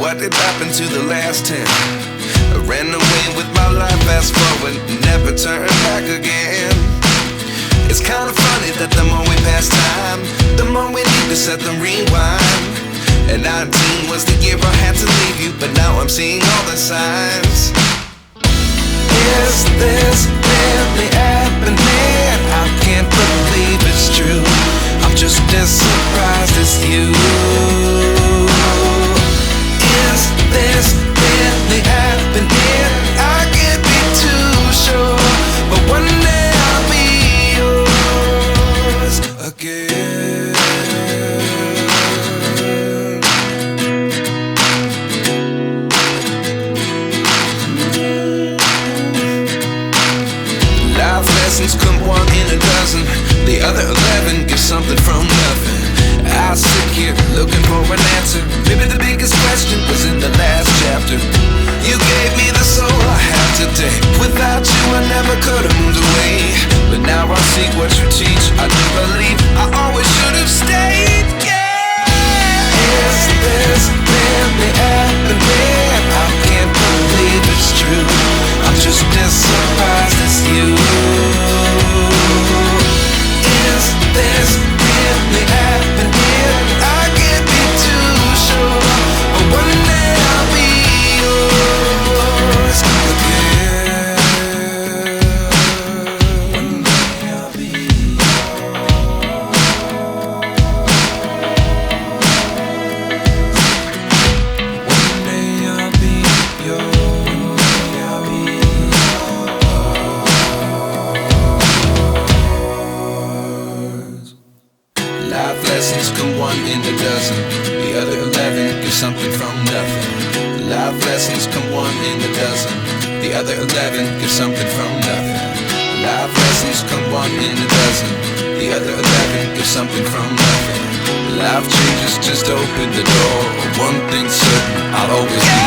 what did happen to the last 10? I ran away with my life, fast forward, never turn back again. It's kind of funny that the more we pass time, the more we need to set them rewind. And 19 was the year I had to leave you, but now I'm seeing all the signs. Is this really happening? I can't believe it's true. I'm just as surprised as you. Is this really happening? I can't be too sure, but one day I'll be yours again. Life lessons come one in a dozen. The other 11 get something from nothing. I sit here looking for an answer. Maybe the biggest question was in the last chapter. You gave me the soul I have today. Without you I never could have moved away. But now I see what you teach. I do believe I always should have stayed. Yeah. Is this really happening? I can't believe it's true. I'm just as surprised as you. Is this really happening? I can't be too sure, but one day I'll be yours again. One day I'll be yours. One day I'll be yours. I'll be yours. Life lessons come one in a dozen. The other 11 get something from nothing. Life lessons come one in a dozen. The other 11 get something from nothing. Life lessons come one in a dozen. The other 11 get something from nothing. Life changes just open the door. One thing's certain, I'll always be